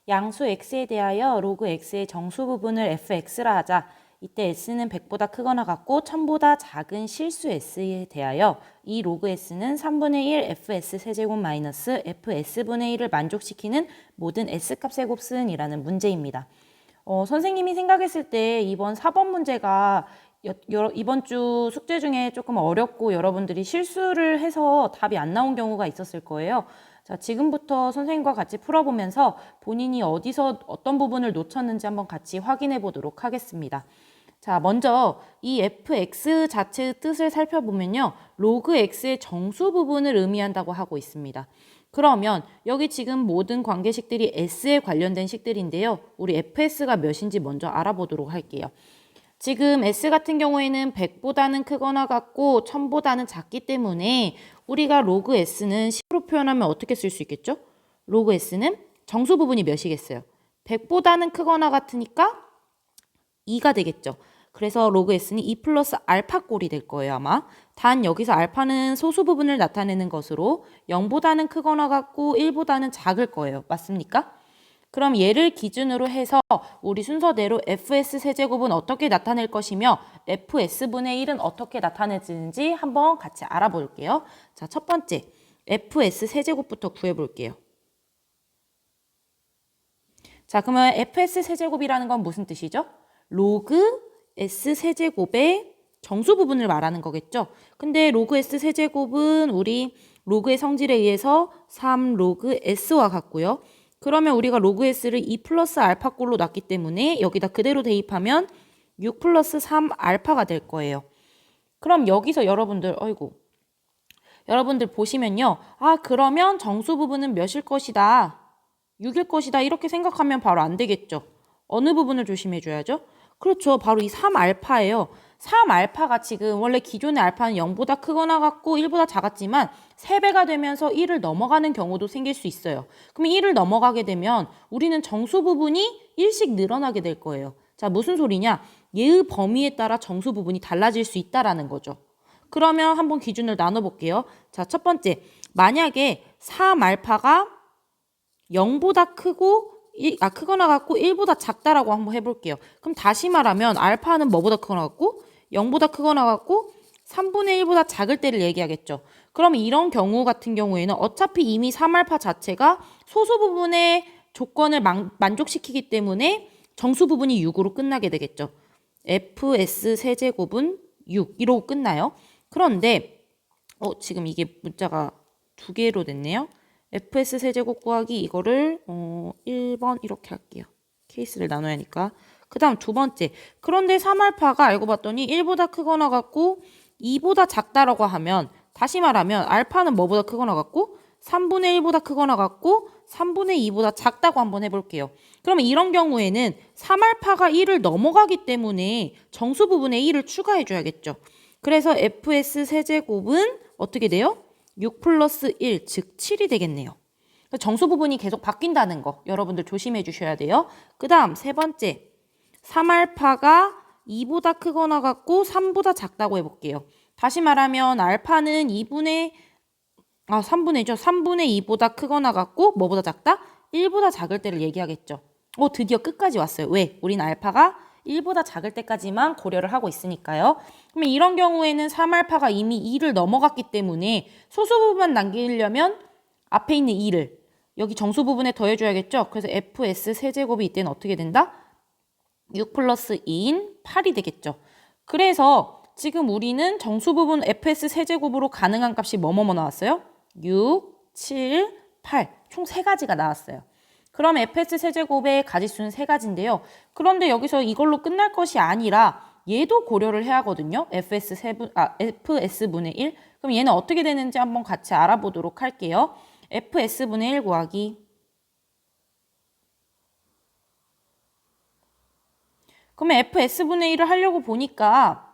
양수 x에 대하여 로그 x의 정수 부분을 fx라 하자. 이때 s는 100보다 크거나 같고 1000보다 작은 실수 s에 대하여 이 로그 s는 3분의 1 fs 세제곱 마이너스 fs분의 1을 만족시키는 모든 s값의 곱은 이라는 문제입니다. 선생님이 생각했을 때 이번 4번 문제가 이번 주 숙제 중에 조금 어렵고 여러분들이 실수를 해서 답이 안 나온 경우가 있었을 거예요. 자, 지금부터 선생님과 같이 풀어보면서 본인이 어디서 어떤 부분을 놓쳤는지 한번 같이 확인해 보도록 하겠습니다. 자, 먼저 이 fx 자체의 뜻을 살펴보면요. 로그 x의 정수 부분을 의미한다고 하고 있습니다. 그러면 여기 지금 모든 관계식들이 s에 관련된 식들인데요. 우리 fs가 몇인지 먼저 알아보도록 할게요. 지금 s 같은 경우에는 100보다는 크거나 같고 1000보다는 작기 때문에 우리가 로그 s는 10으로 표현하면 어떻게 쓸 수 있겠죠? 로그 s는 정수 부분이 몇이겠어요? 100보다는 크거나 같으니까 2가 되겠죠. 그래서 로그 s는 2 플러스 알파 꼴이 될 거예요, 아마. 단 여기서 알파는 소수 부분을 나타내는 것으로 0보다는 크거나 같고 1보다는 작을 거예요. 맞습니까? 그럼 얘를 기준으로 해서 우리 순서대로 fs 세제곱은 어떻게 나타낼 것이며 fs분의 1은 어떻게 나타내지는지 한번 같이 알아볼게요. 자, 첫 번째 fs 세제곱부터 구해볼게요. 자, 그러면 fs 세제곱이라는 건 무슨 뜻이죠? 로그 s 세제곱의 정수 부분을 말하는 거겠죠. 근데 로그 s 세제곱은 우리 로그의 성질에 의해서 3 로그 s와 같고요. 그러면 우리가 로그 s를 2 플러스 알파 꼴로 놨기 때문에 여기다 그대로 대입하면 6 플러스 3 알파가 될 거예요. 그럼 여기서 여러분들 보시면요. 아, 그러면 정수 부분은 몇일 것이다. 6일 것이다. 이렇게 생각하면 바로 안 되겠죠. 어느 부분을 조심해 줘야죠? 그렇죠. 바로 이 3알파예요. 3알파가 지금 원래 기존의 알파는 0보다 크거나 같고 1보다 작았지만 3배가 되면서 1을 넘어가는 경우도 생길 수 있어요. 그러면 1을 넘어가게 되면 우리는 정수 부분이 1씩 늘어나게 될 거예요. 자, 무슨 소리냐? 얘의 범위에 따라 정수 부분이 달라질 수 있다라는 거죠. 그러면 한번 기준을 나눠볼게요. 자, 첫 번째. 만약에 3알파가 0보다 크거나 같고 1보다 작다라고 한번 해볼게요. 그럼 다시 말하면 알파는 뭐보다 크거나 같고 0보다 크거나 같고 3분의 1보다 작을 때를 얘기하겠죠. 그럼 이런 경우 같은 경우에는 어차피 이미 3알파 자체가 소수 부분의 조건을 만족시키기 때문에 정수 부분이 6으로 끝나게 되겠죠. fs 세제곱은 6 이러고 끝나요. 그런데 지금 이게 문자가 2개로 됐네요. fs 세제곱 구하기 이거를 1번 이렇게 할게요. 케이스를 나눠야 하니까. 그 다음 두 번째. 그런데 3알파가 알고 봤더니 1보다 크거나 같고 2보다 작다라고 하면 다시 말하면 알파는 뭐보다 크거나 같고 3분의 1보다 크거나 같고 3분의 2보다 작다고 한번 해볼게요. 그러면 이런 경우에는 3알파가 1을 넘어가기 때문에 정수 부분에 1을 추가해줘야겠죠. 그래서 fs 세제곱은 어떻게 돼요? 6 플러스 1, 즉 7이 되겠네요. 정수 부분이 계속 바뀐다는 거 여러분들 조심해 주셔야 돼요. 그 다음 세 번째, 3알파가 2보다 크거나 같고 3보다 작다고 해볼게요. 다시 말하면 알파는 3분의 2보다 크거나 같고 뭐보다 작다? 1보다 작을 때를 얘기하겠죠. 드디어 끝까지 왔어요. 왜? 우린 알파가 1보다 작을 때까지만 고려를 하고 있으니까요. 그러면 이런 경우에는 3알파가 이미 2를 넘어갔기 때문에 소수 부분만 남기려면 앞에 있는 2를 여기 정수 부분에 더해줘야겠죠. 그래서 fs 세제곱이 이때는 어떻게 된다? 6 플러스 2인 8이 되겠죠. 그래서 지금 우리는 정수 부분 fs 세제곱으로 가능한 값이 뭐뭐 나왔어요? 6, 7, 8 총 3가지가 나왔어요. 그럼 fs 세제곱의 가지수는 3가지인데요. 그런데 여기서 이걸로 끝날 것이 아니라 얘도 고려를 해야 하거든요. fs분의 1. 그럼 얘는 어떻게 되는지 한번 같이 알아보도록 할게요. fs분의 1 구하기. 그러면 fs분의 1을 하려고 보니까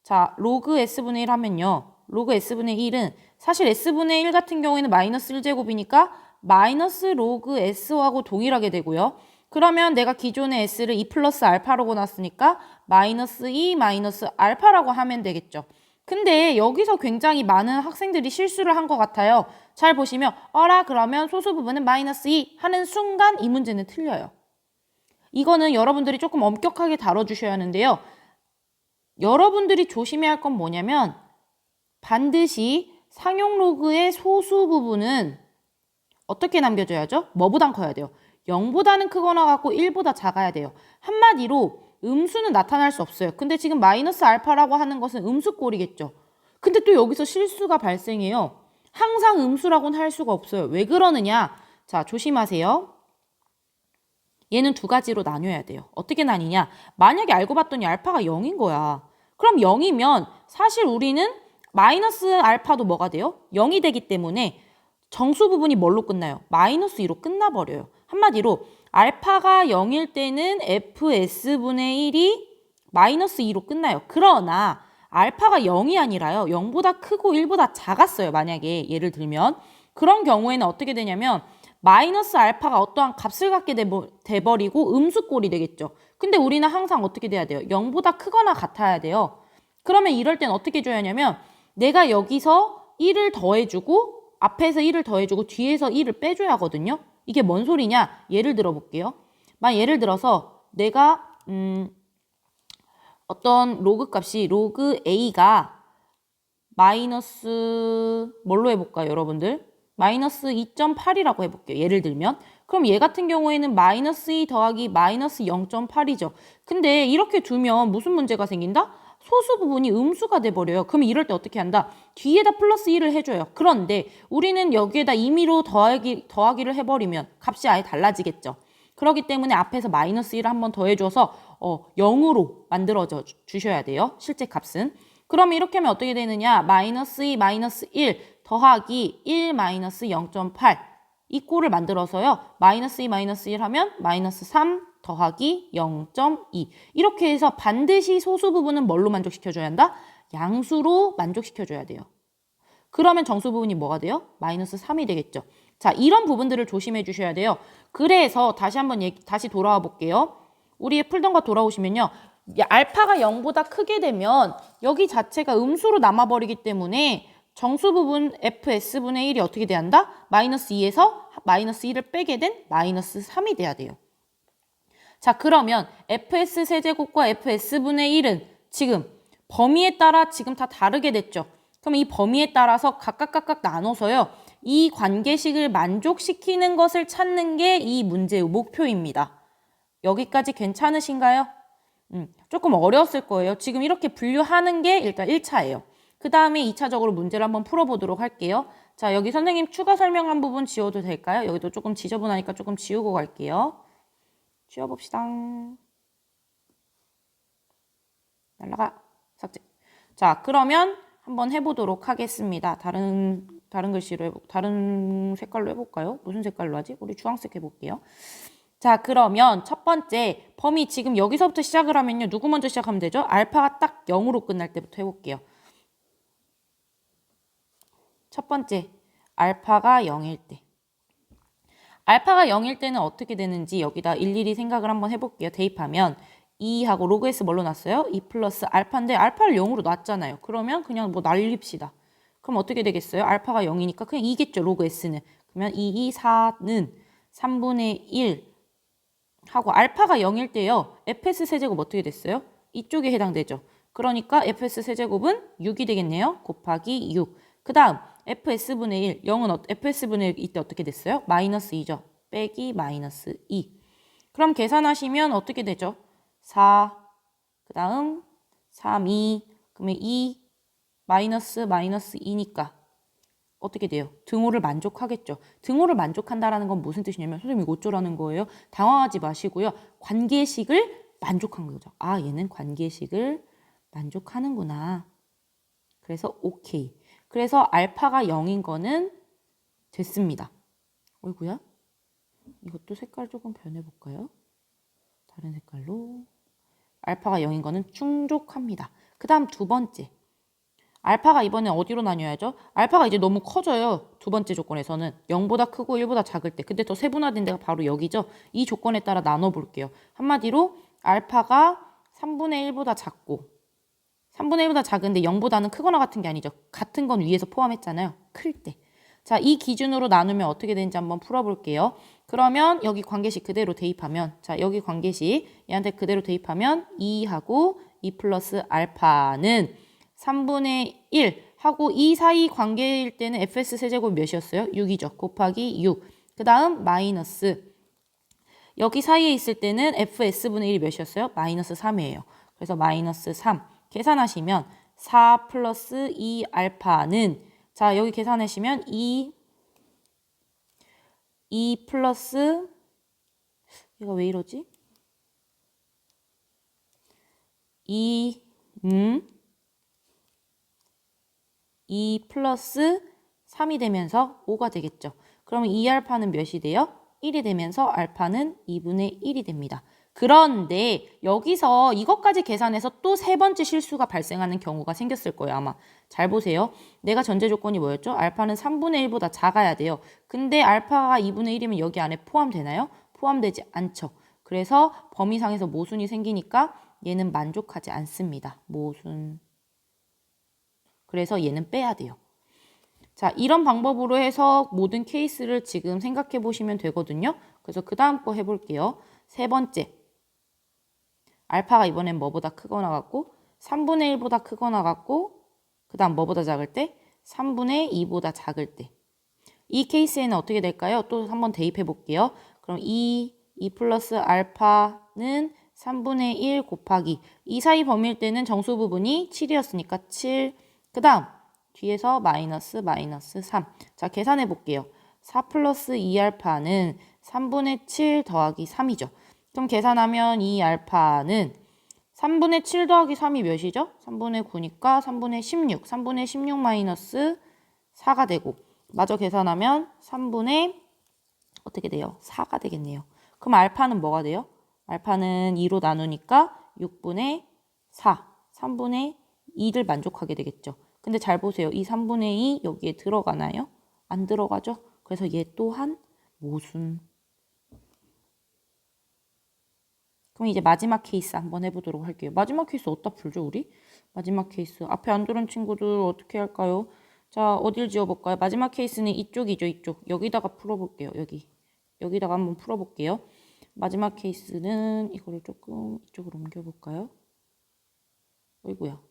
자, 로그 s분의 1 하면요. 로그 s분의 1은 사실 s분의 1 같은 경우에는 마이너스 1제곱이니까 마이너스 로그 s하고 동일하게 되고요. 그러면 내가 기존의 s를 2 플러스 알파라고 놨으니까 마이너스 2 마이너스 알파라고 하면 되겠죠. 근데 여기서 굉장히 많은 학생들이 실수를 한 것 같아요. 잘 보시면 어라 그러면 소수 부분은 마이너스 2 하는 순간 이 문제는 틀려요. 이거는 여러분들이 조금 엄격하게 다뤄주셔야 하는데요. 여러분들이 조심해야 할 건 뭐냐면 반드시 상용 로그의 소수 부분은 어떻게 남겨줘야죠? 뭐보단 커야 돼요? 0보다는 크거나 같고 1보다 작아야 돼요. 한마디로 음수는 나타날 수 없어요. 근데 지금 마이너스 알파라고 하는 것은 음수꼴이겠죠. 근데 또 여기서 실수가 발생해요. 항상 음수라고는 할 수가 없어요. 왜 그러느냐? 자, 조심하세요. 얘는 두 가지로 나뉘어야 돼요. 어떻게 나뉘냐? 만약에 알고 봤더니 알파가 0인 거야. 그럼 0이면 사실 우리는 마이너스 알파도 뭐가 돼요? 0이 되기 때문에 정수 부분이 뭘로 끝나요? 마이너스 2로 끝나버려요. 한마디로 알파가 0일 때는 fs분의 1이 마이너스 2로 끝나요. 그러나 알파가 0이 아니라요. 0보다 크고 1보다 작았어요. 만약에 예를 들면. 그런 경우에는 어떻게 되냐면 마이너스 알파가 어떠한 값을 갖게 돼버리고 음수꼴이 되겠죠. 근데 우리는 항상 어떻게 돼야 돼요? 0보다 크거나 같아야 돼요. 그러면 이럴 땐 어떻게 줘야 하냐면 내가 여기서 1을 더해주고 앞에서 1을 더해주고 뒤에서 1을 빼줘야 하거든요. 이게 뭔 소리냐? 예를 들어 볼게요. 예를 들어서 내가 어떤 로그 값이 로그 A가 마이너스 뭘로 해볼까요, 여러분들? 마이너스 2.8이라고 해볼게요. 예를 들면. 그럼 얘 같은 경우에는 마이너스 2 더하기 마이너스 0.8이죠. 근데 이렇게 두면 무슨 문제가 생긴다? 소수 부분이 음수가 돼버려요. 그럼 이럴 때 어떻게 한다? 뒤에다 플러스 1을 해줘요. 그런데 우리는 여기에다 임의로 더하기를 해버리면 값이 아예 달라지겠죠. 그렇기 때문에 앞에서 마이너스 1을 한번 더해줘서 0으로 만들어져 주셔야 돼요. 실제 값은. 그럼 이렇게 하면 어떻게 되느냐? 마이너스 2, 마이너스 1 더하기 1 마이너스 0.8 이 꼴을 만들어서요. 마이너스 2, 마이너스 1 하면 마이너스 3 더하기 0.2 이렇게 해서 반드시 소수 부분은 뭘로 만족시켜줘야 한다? 양수로 만족시켜줘야 돼요. 그러면 정수 부분이 뭐가 돼요? 마이너스 3이 되겠죠. 자, 이런 부분들을 조심해 주셔야 돼요. 그래서 다시 한번 다시 돌아와 볼게요. 우리의 풀던 거 돌아오시면요. 알파가 0보다 크게 되면 여기 자체가 음수로 남아버리기 때문에 정수 부분 fs분의 1이 어떻게 돼야 한다? 마이너스 2에서 마이너스 1을 빼게 된 마이너스 3이 돼야 돼요. 자, 그러면 fs 세제곱과 fs분의 1은 지금 범위에 따라 지금 다 다르게 됐죠. 그럼 이 범위에 따라서 각각 나눠서요. 이 관계식을 만족시키는 것을 찾는 게 이 문제의 목표입니다. 여기까지 괜찮으신가요? 조금 어려웠을 거예요. 지금 이렇게 분류하는 게 일단 1차예요. 그 다음에 2차적으로 문제를 한번 풀어보도록 할게요. 자, 여기 선생님 추가 설명한 부분 지워도 될까요? 여기도 조금 지저분하니까 조금 지우고 갈게요. 지워봅시다. 날라가. 삭제. 자, 그러면 한번 해보도록 하겠습니다. 다른 글씨로 다른 색깔로 해볼까요? 무슨 색깔로 하지? 우리 주황색 해볼게요. 자, 그러면 첫 번째 범위 지금 여기서부터 시작을 하면요. 누구 먼저 시작하면 되죠? 알파가 딱 0으로 끝날 때부터 해볼게요. 첫 번째, 알파가 0일 때. 알파가 0일 때는 어떻게 되는지 여기다 일일이 생각을 한번 해볼게요. 대입하면 2하고 로그 S 뭘로 놨어요? 2 플러스 알파인데 알파를 0으로 놨잖아요. 그러면 그냥 뭐 날립시다. 그럼 어떻게 되겠어요? 알파가 0이니까 그냥 2겠죠. 로그 S는. 그러면 2, 4는 3분의 1 하고 알파가 0일 때요. fs 세제곱 어떻게 됐어요? 이쪽에 해당되죠. 그러니까 fs 세제곱은 6이 되겠네요. 곱하기 6. 그 다음 fs분의 1. 0은 fs분의 1 이때 어떻게 됐어요? 마이너스 2죠. 빼기 마이너스 2. 그럼 계산하시면 어떻게 되죠? 4. 그 다음 3, 2. 그러면 2 마이너스 2니까 어떻게 돼요? 등호를 만족하겠죠. 등호를 만족한다라는 건 무슨 뜻이냐면 선생님 이거 어쩌라는 거예요? 당황하지 마시고요. 관계식을 만족한 거죠. 아, 얘는 관계식을 만족하는구나. 그래서 오케이. 그래서 알파가 0인 거는 됐습니다. 어이구야. 이것도 색깔 조금 변해볼까요? 다른 색깔로. 알파가 0인 거는 충족합니다. 그 다음 두 번째. 알파가 이번에 어디로 나뉘어야죠? 알파가 이제 너무 커져요. 두 번째 조건에서는 0보다 크고 1보다 작을 때. 근데 더 세분화된 데가 바로 여기죠. 이 조건에 따라 나눠볼게요. 한마디로 알파가 3분의 1보다 작고 3분의 1보다 작은데 0보다는 크거나 같은 게 아니죠. 같은 건 위에서 포함했잖아요. 클 때. 자, 이 기준으로 나누면 어떻게 되는지 한번 풀어볼게요. 그러면 여기 관계식 그대로 대입하면, 자, 여기 관계식 얘한테 그대로 대입하면 2하고 2 플러스 알파는 3분의 1 하고 이 사이 관계일 때는 fs 세제곱 몇이었어요? 6이죠. 곱하기 6. 그 다음 마이너스 여기 사이에 있을 때는 fs분의 1이 몇이었어요? 마이너스 3이에요. 그래서 마이너스 3 계산하시면 4 플러스 2 알파는 자 여기 계산하시면 2 플러스 얘가 왜 이러지? 2 플러스 3이 되면서 5가 되겠죠. 그러면 2알파는 몇이 돼요? 1이 되면서 알파는 2분의 1이 됩니다. 그런데 여기서 이것까지 계산해서 또 세 번째 실수가 발생하는 경우가 생겼을 거예요. 아마. 잘 보세요. 내가 전제 조건이 뭐였죠? 알파는 3분의 1보다 작아야 돼요. 근데 알파가 2분의 1이면 여기 안에 포함되나요? 포함되지 않죠. 그래서 범위상에서 모순이 생기니까 얘는 만족하지 않습니다. 모순. 그래서 얘는 빼야 돼요. 자, 이런 방법으로 해서 모든 케이스를 지금 생각해 보시면 되거든요. 그래서 그 다음 거 해볼게요. 세 번째. 알파가 이번엔 뭐보다 크거나 같고 3분의 1보다 크거나 같고 그 다음 뭐보다 작을 때 3분의 2보다 작을 때. 이 케이스에는 어떻게 될까요? 또 한번 대입해 볼게요. 그럼 2 플러스 알파는 3분의 1 곱하기 이 사이 범위일 때는 정수 부분이 7이었으니까 7. 그 다음 뒤에서 마이너스 3. 자, 계산해 볼게요. 4 플러스 2알파는 3분의 7 더하기 3이죠. 그럼 계산하면 2알파는 3분의 7 더하기 3이 몇이죠? 3분의 9니까 3분의 16. 3분의 16 마이너스 4가 되고 마저 계산하면 3분의 어떻게 돼요? 4가 되겠네요. 그럼 알파는 뭐가 돼요? 알파는 2로 나누니까 6분의 4. 3분의 2를 만족하게 되겠죠. 근데 잘 보세요. 이 3분의 2 여기에 들어가나요? 안 들어가죠? 그래서 얘 또한 모순. 그럼 이제 마지막 케이스 한번 해보도록 할게요. 마지막 케이스 어디다 풀죠, 우리? 마지막 케이스. 앞에 안 들은 친구들 어떻게 할까요? 자, 어딜 지워볼까요? 마지막 케이스는 이쪽이죠, 이쪽. 여기다가 풀어볼게요, 여기. 여기다가 한번 풀어볼게요. 마지막 케이스는 이거를 조금 이쪽으로 옮겨볼까요? 어이구야.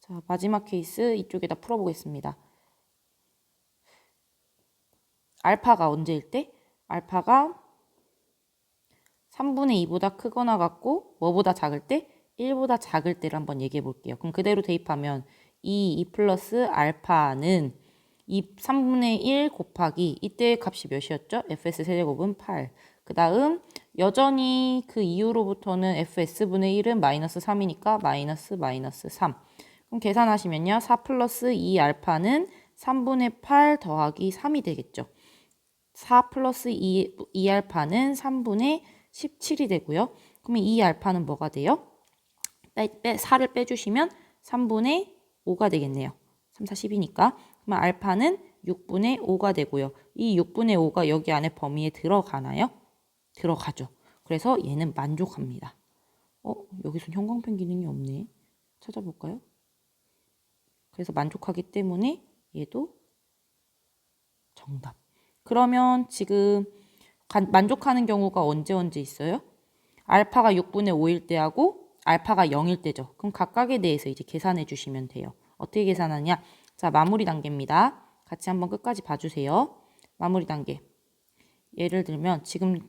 자, 마지막 케이스 이쪽에다 풀어보겠습니다. 알파가 언제일 때? 알파가 3분의 2보다 크거나 같고 뭐보다 작을 때? 1보다 작을 때를 한번 얘기해 볼게요. 그럼 그대로 대입하면 2 플러스 알파는 3분의 1 곱하기 이때의 값이 몇이었죠? fs 세제곱은 8. 그 다음 여전히 그 이후로부터는 fs분의 1은 마이너스 3이니까 마이너스 3. 그럼 계산하시면요. 4 플러스 2 알파는 3분의 8 더하기 3이 되겠죠. 4 플러스 2 알파는 3분의 17이 되고요. 그러면 2 알파는 뭐가 돼요? 4를 빼주시면 3분의 5가 되겠네요. 3, 4, 10이니까. 그러면 알파는 6분의 5가 되고요. 이 6분의 5가 여기 안에 범위에 들어가나요? 들어가죠. 그래서 얘는 만족합니다. 여기서 형광펜 기능이 없네. 찾아볼까요? 그래서 만족하기 때문에 얘도 정답. 그러면 지금 만족하는 경우가 언제 있어요? 알파가 6분의 5일 때하고 알파가 0일 때죠. 그럼 각각에 대해서 이제 계산해 주시면 돼요. 어떻게 계산하냐? 자, 마무리 단계입니다. 같이 한번 끝까지 봐주세요. 마무리 단계. 예를 들면 지금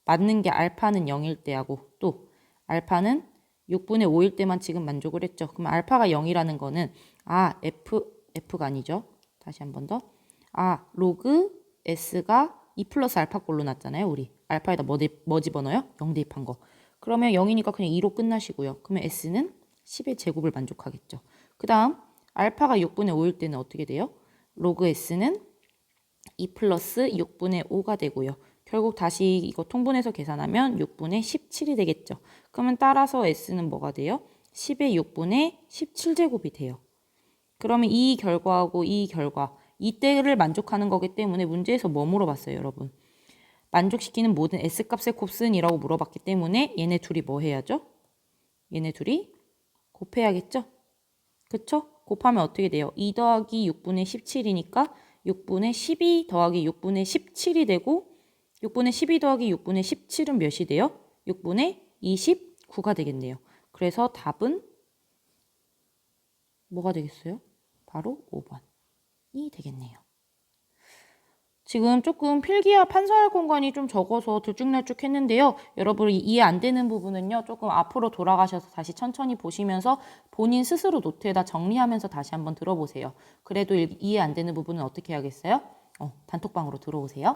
맞는 게 알파는 0일 때하고 또 알파는 6분의 5일 때만 지금 만족을 했죠. 그럼 알파가 0이라는 거는 F가 아니죠. 다시 한 번 더. 로그 S가 2 플러스 알파꼴로 났잖아요. 우리 알파에다 뭐 집어넣어요? 0 대입한 거. 그러면 0이니까 그냥 2로 끝나시고요. 그러면 S는 10의 제곱을 만족하겠죠. 그 다음 알파가 6분의 5일 때는 어떻게 돼요? 로그 S는 2 플러스 6분의 5가 되고요. 결국 다시 이거 통분해서 계산하면 6분의 17이 되겠죠. 그러면 따라서 S는 뭐가 돼요? 10의 6분의 17제곱이 돼요. 그러면 이 결과하고 이 결과 이때를 만족하는 거기 때문에 문제에서 뭐 물어봤어요, 여러분? 만족시키는 모든 S값의 곱순이라고 물어봤기 때문에 얘네 둘이 뭐 해야죠? 얘네 둘이 곱해야겠죠? 그쵸? 곱하면 어떻게 돼요? 2 더하기 6분의 17이니까 6분의 12 더하기 6분의 17이 되고 6분의 12 더하기 6분의 17은 몇이 돼요? 6분의 29가 되겠네요. 그래서 답은 뭐가 되겠어요? 바로 5번이 되겠네요. 지금 조금 필기와 판서할 공간이 좀 적어서 들쭉날쭉 했는데요. 여러분 이해 안 되는 부분은요. 조금 앞으로 돌아가셔서 다시 천천히 보시면서 본인 스스로 노트에다 정리하면서 다시 한번 들어보세요. 그래도 이해 안 되는 부분은 어떻게 하겠어요? 단톡방으로 들어오세요.